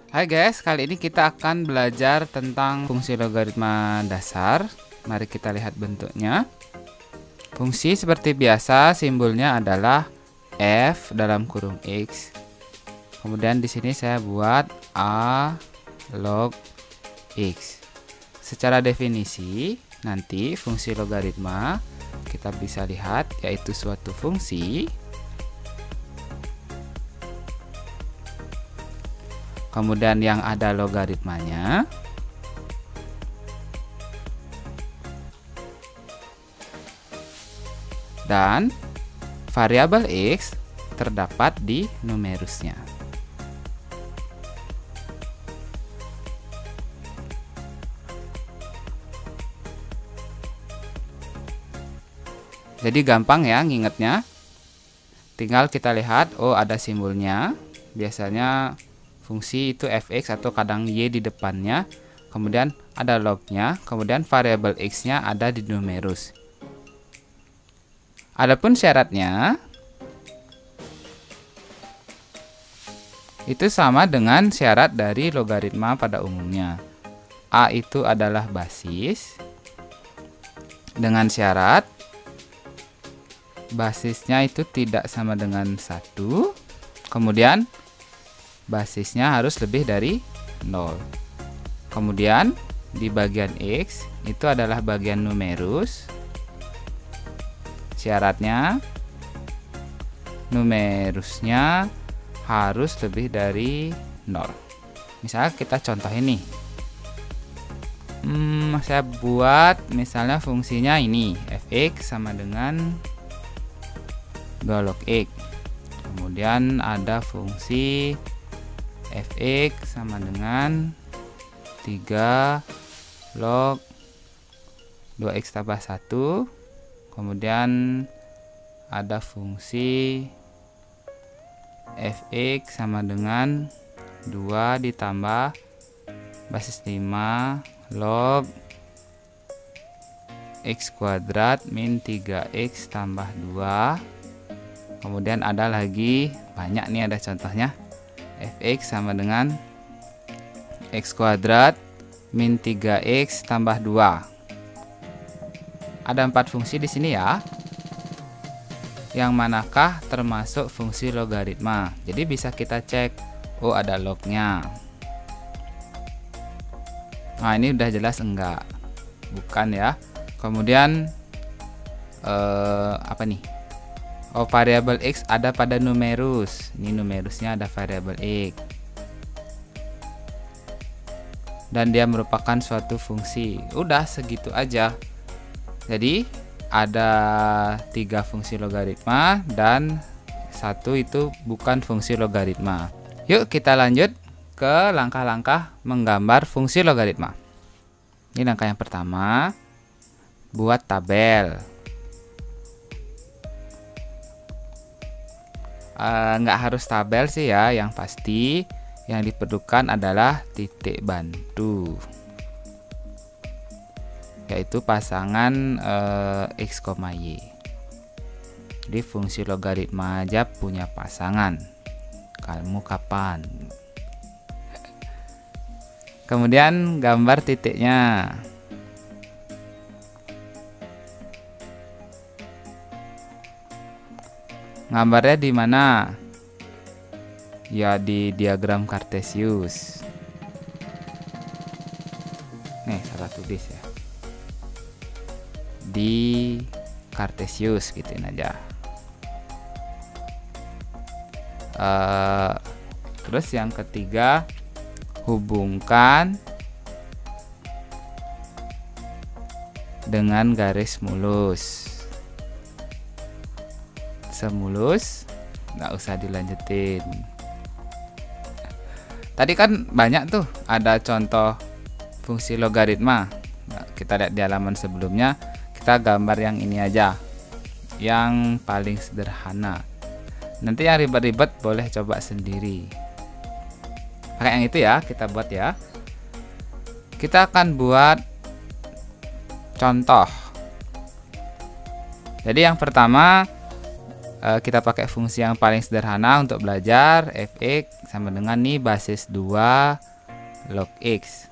Hai guys, kali ini kita akan belajar tentang fungsi logaritma dasar. Mari kita lihat bentuknya. Fungsi seperti biasa, simbolnya adalah f dalam kurung x. Kemudian di sini saya buat a log x. Secara definisi, nanti fungsi logaritma kita bisa lihat yaitu suatu fungsi kemudian yang ada logaritmanya dan variabel x terdapat di numerusnya. Jadi gampang ya ngingetnya. Tinggal kita lihat, oh ada simbolnya. Biasanya fungsi itu fx atau kadang y di depannya, kemudian ada lognya, kemudian variabel x-nya ada di numerus. Adapun syaratnya itu sama dengan syarat dari logaritma pada umumnya. A itu adalah basis dengan syarat basisnya itu tidak sama dengan 1, kemudian basisnya harus lebih dari 0. Kemudian di bagian X itu adalah bagian numerus. Syaratnya numerusnya harus lebih dari 0. Misalnya kita contoh ini. Saya buat misalnya fungsinya ini fx sama dengan 2 log x. Kemudian ada fungsi fx sama dengan 3 log 2x tambah 1. Kemudian ada fungsi fx sama dengan 2 ditambah basis 5 log x kuadrat min 3x tambah 2. Kemudian ada lagi banyak nih, ada contohnya fx sama dengan x kuadrat min 3x tambah 2. Ada 4 fungsi di sini ya. Yang manakah termasuk fungsi logaritma? Jadi bisa kita cek, oh ada lognya. Nah ini udah jelas enggak? Bukan ya. Kemudian apa nih? Oh, variabel x ada pada numerus. Ini numerusnya ada variabel x. Dan dia merupakan suatu fungsi. Udah segitu aja. Jadi ada 3 fungsi logaritma dan 1 itu bukan fungsi logaritma. Yuk kita lanjut ke langkah-langkah menggambar fungsi logaritma. Ini langkah yang pertama, buat tabel. Nggak harus tabel sih ya, yang pasti yang diperlukan adalah titik bantu, yaitu pasangan x, y. Jadi fungsi logaritma aja punya pasangan. Kamu kapan? Kemudian gambar titiknya. Gambarnya di mana? Ya di diagram Cartesius. Nih salah tulis ya. Di Cartesius gituin aja. Terus yang ketiga, hubungkan dengan garis mulus. Semulus, nggak usah dilanjutin. Tadi kan banyak tuh ada contoh fungsi logaritma. Nah, kita lihat di halaman sebelumnya, kita gambar yang ini aja, yang paling sederhana. Nanti yang ribet-ribet boleh coba sendiri. Pakai yang itu ya, kita buat ya. Kita akan buat contoh. Jadi yang pertama kita pakai fungsi yang paling sederhana untuk belajar, fx sama dengan nih basis 2 log X.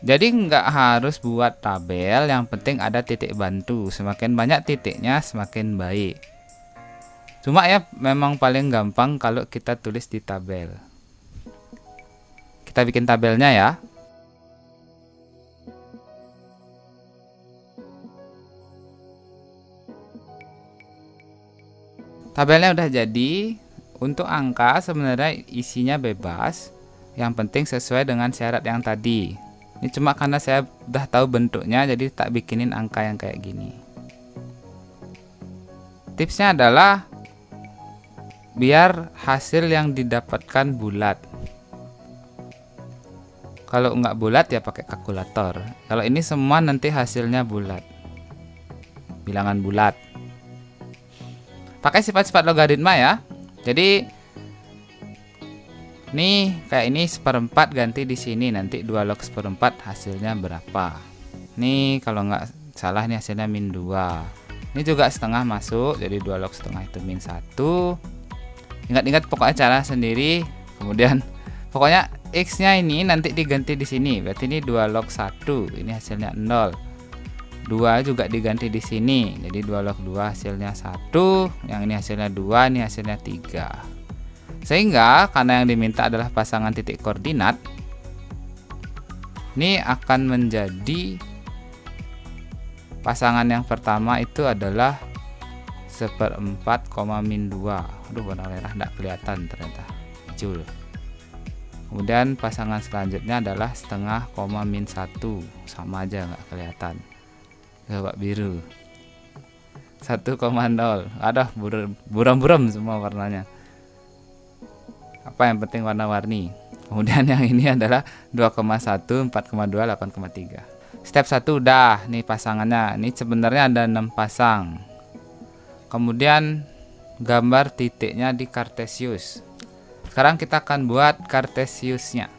Jadi nggak harus buat tabel, yang penting ada titik bantu. Semakin banyak titiknya semakin baik. Cuma ya memang paling gampang kalau kita tulis di tabel. Kita bikin tabelnya ya. Tabelnya udah jadi. Untuk angka sebenarnya isinya bebas, yang penting sesuai dengan syarat yang tadi. Ini cuma karena saya udah tahu bentuknya, jadi tak bikinin angka yang kayak gini. Tipsnya adalah biar hasil yang didapatkan bulat. Kalau nggak bulat ya pakai kalkulator. Kalau ini semua nanti hasilnya bulat, bilangan bulat. Pakai sifat-sifat logaritma ya. Jadi nih kayak ini 1/4 ganti di sini, nanti 2 log 1/4 hasilnya berapa. Nih kalau nggak salah nih hasilnya min 2. Ini juga setengah masuk, jadi 2 log setengah itu min 1. Ingat-ingat pokoknya cara sendiri. Kemudian pokoknya X nya ini nanti diganti di sini, berarti ini 2 log 1, ini hasilnya 0. 2 juga diganti di sini, jadi 2 log 2 hasilnya 1, yang ini hasilnya 2, ini hasilnya 3. Sehingga karena yang diminta adalah pasangan titik koordinat, ini akan menjadi pasangan yang pertama itu adalah 1/4, min 2. Aduh, warna merah tidak kelihatan ternyata, hijau. Kemudian pasangan selanjutnya adalah setengah, min 1, sama aja nggak kelihatan. Coba biru 1,0. Aduh, buram-buram semua warnanya. Apa yang penting warna-warni. Kemudian yang ini adalah 2,1, 4,2, 8,3. Step 1 udah. Nih pasangannya. Ini sebenarnya ada 6 pasang. Kemudian gambar titiknya di Cartesius. Sekarang kita akan buat Cartesiusnya.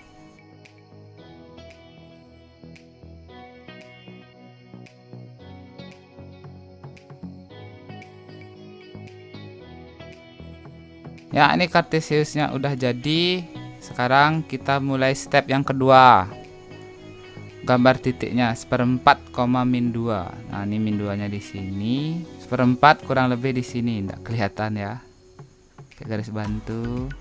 Ya, ini Cartesiusnya udah jadi. Sekarang kita mulai step yang kedua. Gambar titiknya 1/4, min 2. Nah, ini min 2-nya di sini. 1/4 kurang lebih di sini, enggak kelihatan ya. Kayak garis bantu.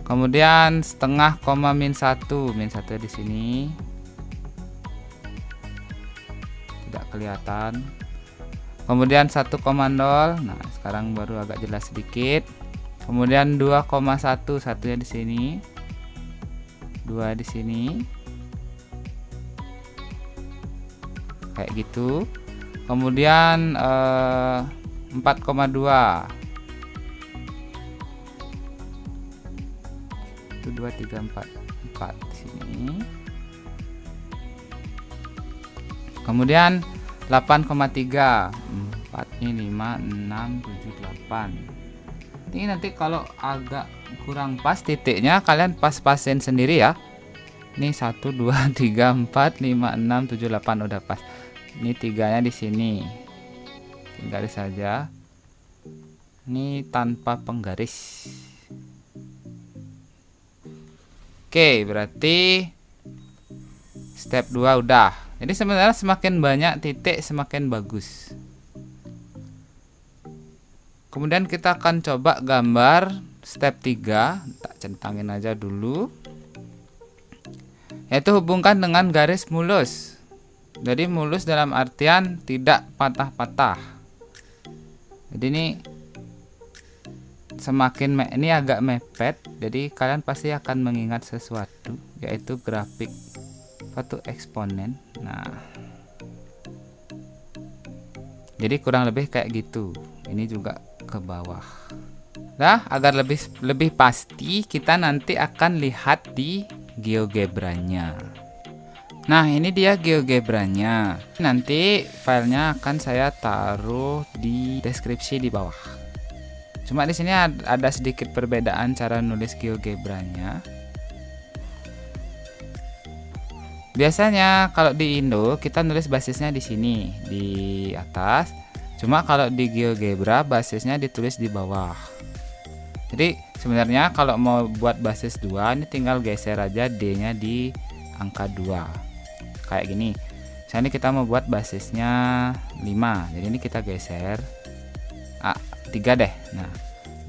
Kemudian setengah, min 1. Min 1 di sini. Tidak kelihatan. Kemudian 1,0. Nah, sekarang baru agak jelas sedikit. Kemudian 2,1, satunya di sini. 2 di sini. Kayak gitu. Kemudian 4,2. 1 2 3 4. 4 di sini. Kemudian 8,3. 4 ini 5, 6, 7, 8. Ini nanti kalau agak kurang pas titiknya, kalian pas-pasin sendiri ya. Ini 1 2 3 4 5 6 7 8 udah pas. Ini 3-nya di sini. Garis saja. Ini tanpa penggaris. Oke, berarti step 2 udah. Jadi sebenarnya semakin banyak titik semakin bagus. Kemudian kita akan coba gambar step 3. Tak centangin aja dulu. Yaitu hubungkan dengan garis mulus. Jadi mulus dalam artian tidak patah-patah. Jadi ini semakin ini agak mepet. Jadi kalian pasti akan mengingat sesuatu, yaitu grafik suatu eksponen. Nah, jadi kurang lebih kayak gitu. Ini juga ke bawah. Nah, agar lebih pasti, kita nanti akan lihat di GeoGebra-nya. Nah, ini dia GeoGebra-nya. Nanti filenya akan saya taruh di deskripsi di bawah. Cuma di sini ada sedikit perbedaan cara nulis GeoGebra-nya. Biasanya kalau di Indo kita nulis basisnya di sini di atas. Cuma kalau di GeoGebra basisnya ditulis di bawah. Jadi sebenarnya kalau mau buat basis 2 ini tinggal geser aja D-nya di angka 2. Kayak gini. Misalnya kita mau buat basisnya 5. Jadi ini kita geser 3 deh. Nah,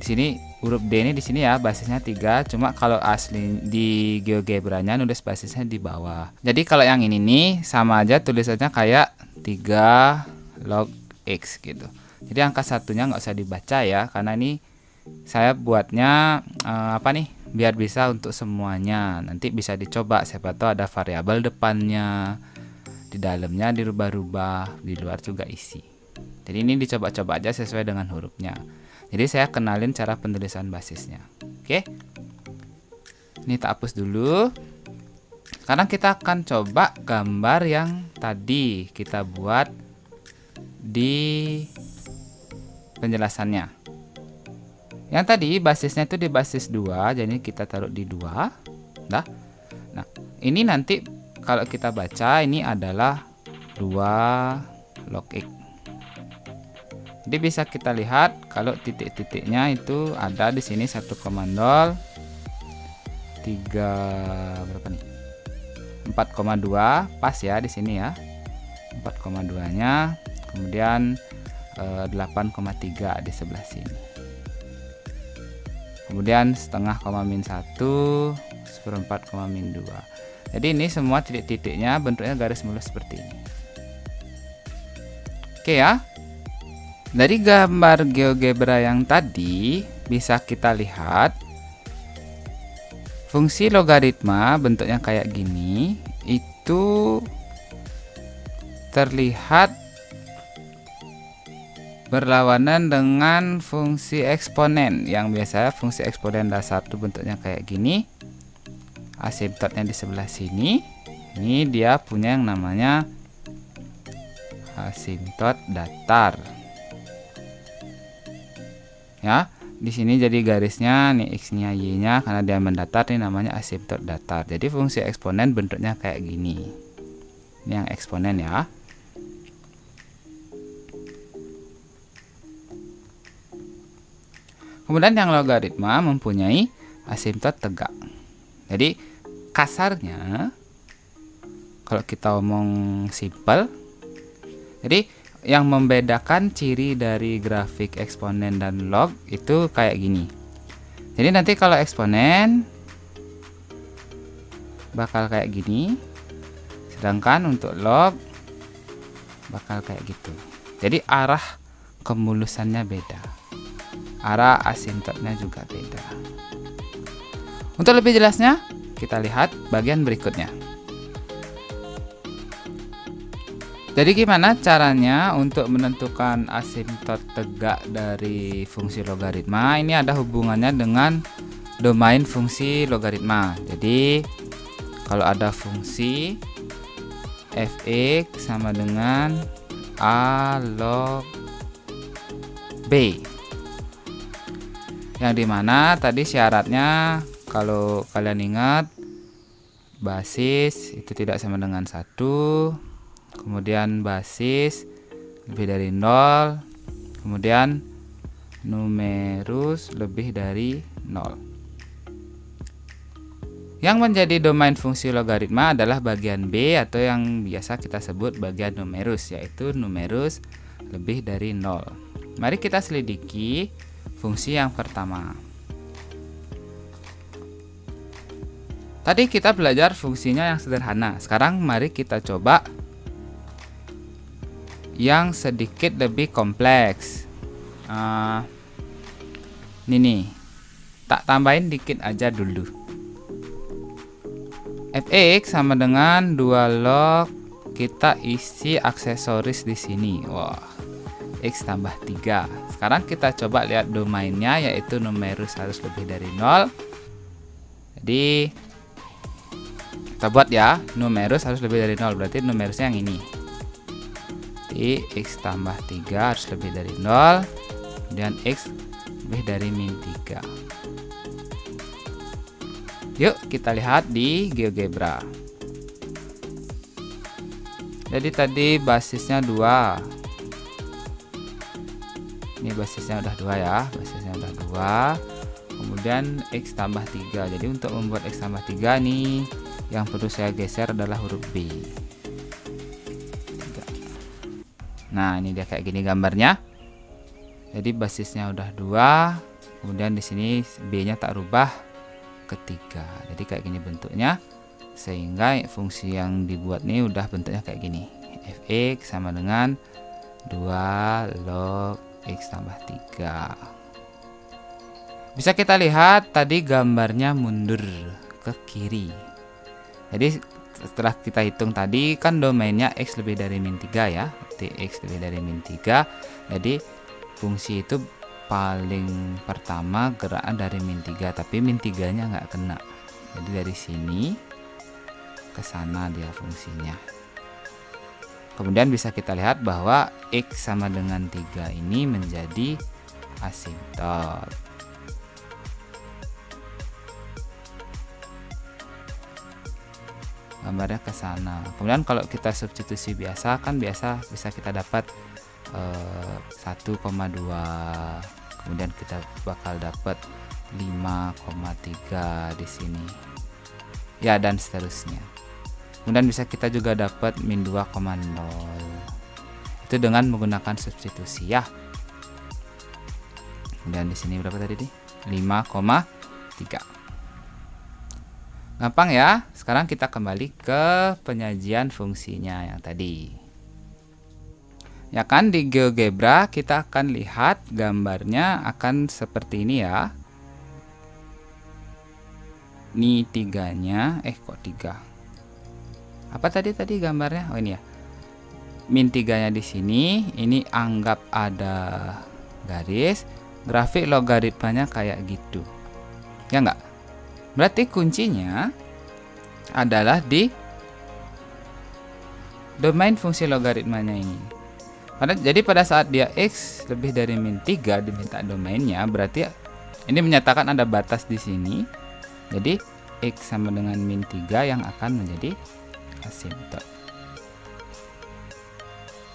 di sini huruf D ini di sini ya, basisnya 3. Cuma kalau asli di GeoGebra-nya nulis basisnya di bawah. Jadi kalau yang ini nih sama aja tulisannya kayak 3 log X gitu. Jadi angka satunya nggak usah dibaca ya, karena ini saya buatnya apa nih, biar bisa untuk semuanya. Nanti bisa dicoba, siapa tahu ada variabel depannya, di dalamnya dirubah-rubah, di luar juga isi. Jadi ini dicoba-coba aja sesuai dengan hurufnya. Jadi saya kenalin cara penulisan basisnya. Oke, ini tak hapus dulu. Sekarang kita akan coba gambar yang tadi kita buat di penjelasannya. Yang tadi basisnya itu di basis 2, jadi kita taruh di 2. Nah, ini nanti kalau kita baca ini adalah 2 log X. Jadi bisa kita lihat kalau titik-titiknya itu ada di sini 1,0, 3 berapa nih? 4,2 pas ya di sini ya. 4,2-nya, kemudian 8,3 di sebelah sini. Kemudian setengah koma min 1, seperempat koma min 2. Jadi ini semua titik-titiknya bentuknya garis mulus seperti ini. Oke ya. Dari gambar GeoGebra yang tadi bisa kita lihat fungsi logaritma bentuknya kayak gini itu terlihat berlawanan dengan fungsi eksponen. Yang biasa fungsi eksponen dasar itu bentuknya kayak gini, asimptotnya di sebelah sini. Ini dia punya yang namanya asimptot datar ya. Di sini jadi garisnya nih x-nya, y-nya, karena dia mendatar, ini namanya asimptot datar. Jadi fungsi eksponen bentuknya kayak gini. Ini yang eksponen ya. Kemudian yang logaritma mempunyai asimptot tegak. Jadi kasarnya kalau kita omong simpel, jadi yang membedakan ciri dari grafik eksponen dan log itu kayak gini. Jadi nanti kalau eksponen bakal kayak gini, sedangkan untuk log bakal kayak gitu. Jadi arah kemulusannya beda, arah asimptotnya juga beda. Untuk lebih jelasnya kita lihat bagian berikutnya. Jadi gimana caranya untuk menentukan asimptot tegak dari fungsi logaritma? Ini ada hubungannya dengan domain fungsi logaritma. Jadi kalau ada fungsi fx sama dengan a log b, yang dimana tadi syaratnya kalau kalian ingat basis itu tidak sama dengan 1, kemudian basis lebih dari 0, kemudian numerus lebih dari 0. Yang menjadi domain fungsi logaritma adalah bagian B atau yang biasa kita sebut bagian numerus, yaitu numerus lebih dari 0. Mari kita selidiki fungsi yang pertama. Tadi kita belajar fungsinya yang sederhana. Sekarang mari kita coba yang sedikit lebih kompleks. Ini nih, tak tambahin dikit aja dulu. Fx sama dengan 2 log, kita isi aksesoris di sini. Wah, x tambah 3. Sekarang kita coba lihat domainnya, yaitu numerus harus lebih dari 0. Jadi kita buat ya, numerus harus lebih dari 0, berarti numerusnya yang ini. Jadi x tambah 3 harus lebih dari 0, kemudian x lebih dari min 3. Yuk kita lihat di GeoGebra. Jadi tadi basisnya 2. Ini basisnya udah 2 ya, basisnya udah 2. kemudian X tambah 3. Jadi untuk membuat X tambah 3 nih, yang perlu saya geser adalah huruf B. Nah, ini dia kayak gini gambarnya. Jadi basisnya udah 2, kemudian di sini B-nya tak rubah ke 3. Jadi kayak gini bentuknya. Sehingga fungsi yang dibuat nih udah bentuknya kayak gini. Fx sama dengan 2 log X tambah 3. Bisa kita lihat tadi gambarnya mundur ke kiri. Jadi setelah kita hitung tadi kan domainnya X lebih dari min 3 ya. Berarti X lebih dari min 3. Jadi fungsi itu paling pertama gerakan dari min 3, tapi min 3 nya nggak kena. Jadi dari sini ke sana dia fungsinya. Kemudian bisa kita lihat bahwa X sama dengan 3 ini menjadi asimtot. Gambarnya ke sana. Kemudian kalau kita substitusi biasa kan biasa bisa kita dapat 1,2, kemudian kita bakal dapat 5,3 di sini. Ya, dan seterusnya. Kemudian bisa kita juga dapat min 2,0. Itu dengan menggunakan substitusi ya. Kemudian di sini berapa tadi nih? 5,3. Gampang ya. Sekarang kita kembali ke penyajian fungsinya yang tadi. Ya kan, di GeoGebra kita akan lihat gambarnya akan seperti ini ya. Ini 3-nya, kok 3? Apa tadi gambarnya? Oh ini ya. Min 3-nya di sini, ini anggap ada garis, grafik logaritmanya kayak gitu. Ya enggak? Berarti kuncinya adalah di domain fungsi logaritmanya ini. Jadi pada saat dia X lebih dari min 3 diminta domainnya, berarti ini menyatakan ada batas di sini. Jadi X sama dengan min 3 yang akan menjadi asimtot.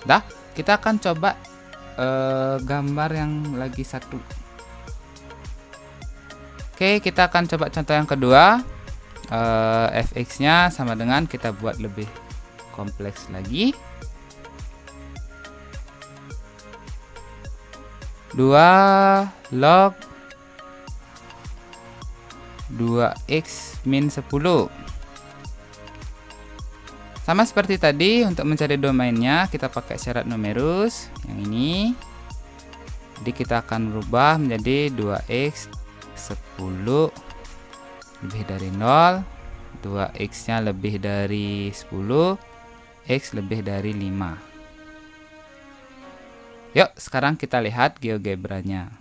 Dah, kita akan coba gambar yang lagi satu. Oke, kita akan coba contoh yang kedua. Fx-nya sama dengan, kita buat lebih kompleks lagi. 2 log 2x min 10. Sama seperti tadi, untuk mencari domainnya kita pakai syarat numerus yang ini. Jadi kita akan berubah menjadi 2x 10 lebih dari 0, 2x nya lebih dari 10, x lebih dari 5. Yuk, sekarang kita lihat GeoGebra-nya.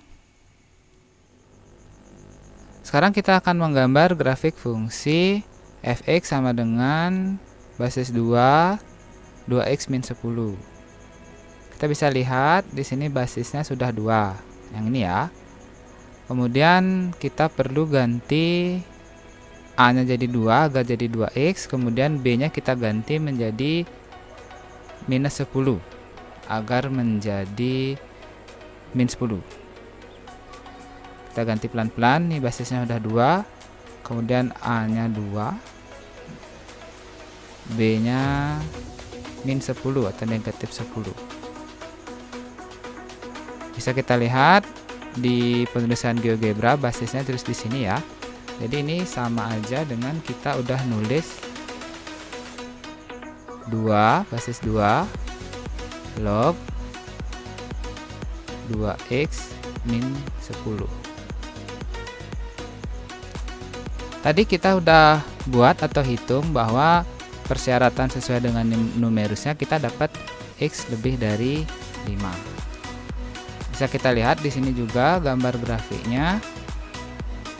Sekarang kita akan menggambar grafik fungsi fx sama dengan basis 2x min 10. Kita bisa lihat di sini basisnya sudah 2, yang ini ya. Kemudian kita perlu ganti a-nya jadi 2 agar jadi 2x, kemudian b-nya kita ganti menjadi minus 10 agar menjadi min 10. Kita ganti pelan-pelan, nih basisnya udah 2, kemudian a-nya 2, B-nya min 10 atau negatif 10. Bisa kita lihat di penulisan GeoGebra basisnya terus di sini ya. Jadi ini sama aja dengan kita udah nulis 2 basis 2 log 2x min 10. Tadi kita udah buat atau hitung bahwa persyaratan sesuai dengan numerusnya kita dapat x lebih dari 5. Bisa kita lihat di sini juga gambar grafiknya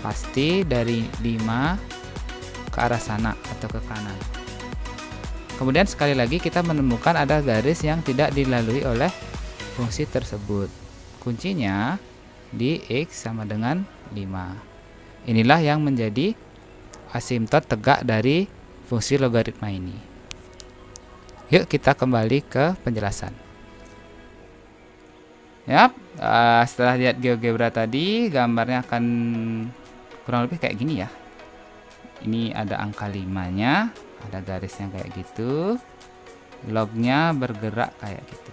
pasti dari 5 ke arah sana atau ke kanan. Kemudian sekali lagi kita menemukan ada garis yang tidak dilalui oleh fungsi tersebut. Kuncinya di x sama dengan 5. Inilah yang menjadi asimtot tegak dari fungsi logaritma ini. Yuk kita kembali ke penjelasan. Yap, setelah lihat GeoGebra tadi, gambarnya akan kurang lebih kayak gini ya. Ini ada angka 5-nya, ada garisnya kayak gitu, lognya bergerak kayak gitu.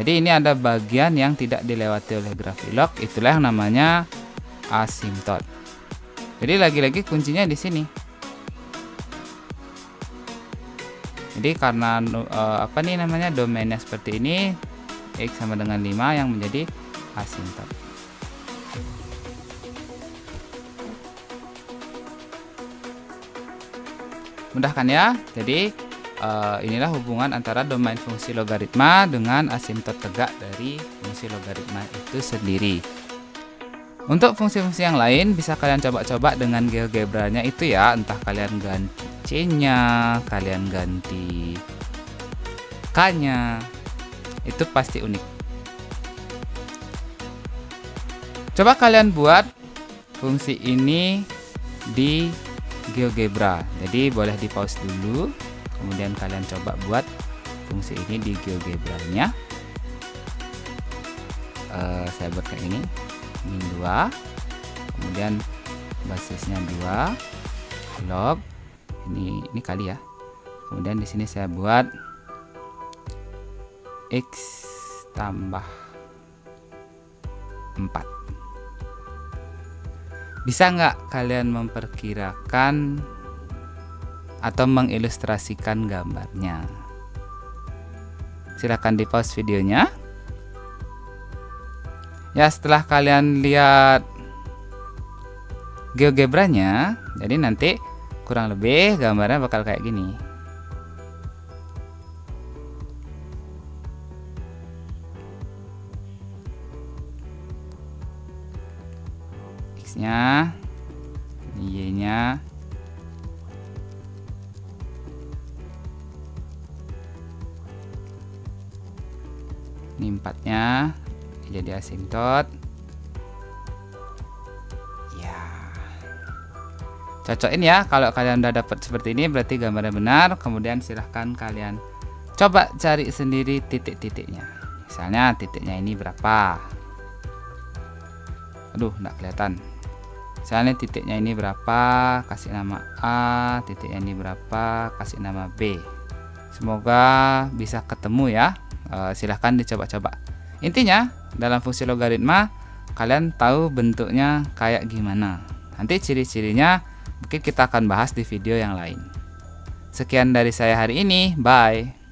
Jadi ini ada bagian yang tidak dilewati oleh Graphilog, itulah yang namanya asymptot. Jadi lagi-lagi kuncinya di sini. Jadi karena domainnya seperti ini, X sama dengan 5 yang menjadi asymptot. Mudah kan ya? Jadi inilah hubungan antara domain fungsi logaritma dengan asymptot tegak dari fungsi logaritma itu sendiri. Untuk fungsi-fungsi yang lain bisa kalian coba-coba dengan GeoGebra-nya itu ya, entah kalian ganti C-nya, kalian ganti K-nya, itu pasti unik. Coba kalian buat fungsi ini di GeoGebra. Jadi boleh di pause dulu, kemudian kalian coba buat fungsi ini di GeoGebra-nya. Saya buat kayak ini, min 2, kemudian basisnya 2, log ini kali ya. Kemudian di sini saya buat X tambah 4. Bisa nggak kalian memperkirakan atau mengilustrasikan gambarnya? Silahkan di pause videonya. Ya, setelah kalian lihat GeoGebra-nya, jadi nanti kurang lebih gambarnya bakal kayak gini. X-nya, Y-nya, ini 4-nya jadi asymptot. Ya, cocokin ya. Kalau kalian udah dapat seperti ini berarti gambarnya benar. Kemudian silahkan kalian coba cari sendiri titik-titiknya. Misalnya titiknya ini berapa? Aduh, nggak kelihatan. Misalnya titiknya ini berapa, kasih nama A, titiknya ini berapa, kasih nama B. Semoga bisa ketemu ya. Silahkan dicoba-coba. Intinya dalam fungsi logaritma kalian tahu bentuknya kayak gimana. Nanti ciri-cirinya mungkin kita akan bahas di video yang lain. Sekian dari saya hari ini, bye.